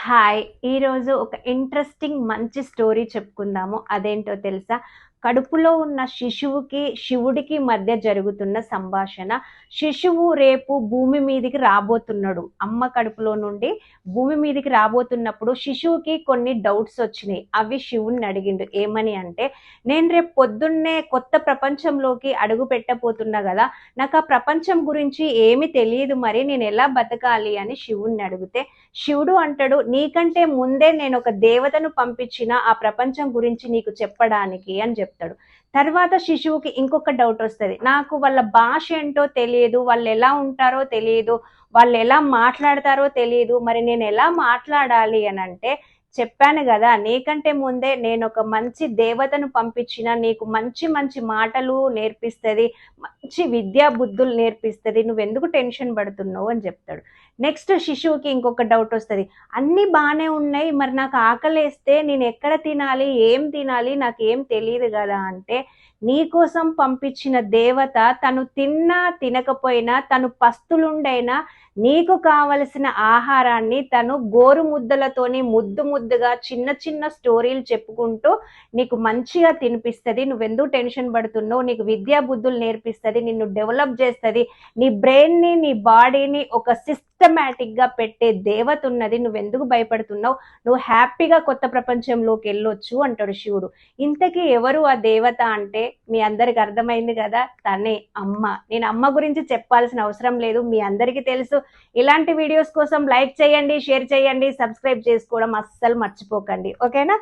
Hi! ఈరోజు ఒక interesting మంచి స్టోరీ చెప్పుకుందాము. అదేంటో తెలుసా? కడుపులో ఉన్న శిశువుకి, శివుడికి మధ్య జరుగుతున్న సంభాషణ. శిశువు రేపు భూమి మీదికి రాబోతున్నాడు. అమ్మ కడుపులో నుండి భూమి మీదికి రాబోతున్నప్పుడు శిశువుకి కొన్ని డౌట్స్ వచ్చినాయి. అవి శివుడిని అడిగిండు. ఏమని అంటే, నేను రేపు పొద్దున్నే కొత్త ప్రపంచంలోకి అడుగు పెట్టబోతున్నా గదా! నాకు ఆ ప్రపంచం గురించి ఏమీ తెలియదు మరి నేనెలా బతకాలి అని శివుడిని అడిగితే, శివుడు అంటాడు, నీకంటే ముందే నేను ఒక దేవతను పంపించిన ఆ ప్రపంచం గురించి నీకు చెప్పడానికి అని చెప్తాడు. తర్వాత శిశువుకి ఇంకొక డౌట్ వస్తుంది, నాకు వాళ్ళ భాష ఏంటో తెలియదు, వాళ్ళు ఎలా ఉంటారో తెలియదు, వాళ్ళు ఎలా మాట్లాడతారో తెలియదు, మరి నేను ఎలా మాట్లాడాలి అని అంటే, చెప్పాను కదా నీకంటే ముందే నేను ఒక మంచి దేవతను పంపించిన, నీకు మంచి మంచి మాటలు నేర్పిస్తుంది, మంచి విద్యా బుద్ధులు నేర్పిస్తుంది, నువ్వెందుకు టెన్షన్ పడుతున్నావు అని చెప్తాడు. నెక్స్ట్ శిశువుకి ఇంకొక డౌట్ వస్తుంది, అన్నీ బాగానే ఉన్నాయి, మరి నాకు ఆకలేస్తే నేను ఎక్కడ తినాలి, ఏం తినాలి, నాకు ఏం తెలియదు కదా అంటే, నీకోసం పంపించిన దేవత తను తిన్నా తినకపోయినా, తను పస్తులుండైనా నీకు కావలసిన ఆహారాన్ని తను గోరు ముద్దలతోని ముద్దు ముద్దుగా చిన్న చిన్న స్టోరీలు చెప్పుకుంటూ నీకు మంచిగా తినిపిస్తుంది, నువ్వెందుకు టెన్షన్ పడుతున్నావు, నీకు విద్యా బుద్ధులు నేర్పిస్తుంది, నిన్ను డెవలప్ చేస్తుంది, నీ బ్రెయిన్ని నీ బాడీని ఒక సిస్టమేటిక్గా పెట్టే దేవత ఉన్నది, నువ్వెందుకు భయపడుతున్నావు, నువ్వు హ్యాపీగా కొత్త ప్రపంచంలోకి వెళ్ళొచ్చు అంటాడు శివుడు. ఇంతకీ ఎవరు ఆ దేవత అంటే మీ అందరికి అర్థమైంది కదా, తనే అమ్మ. నేను అమ్మ గురించి చెప్పాల్సిన అవసరం లేదు, మీ అందరికీ తెలుసు. ఇలాంటి వీడియోస్ కోసం లైక్ చేయండి, షేర్ చేయండి, సబ్స్క్రైబ్ చేసుకోవడం అస్సలు మర్చిపోకండి. ఓకేనా?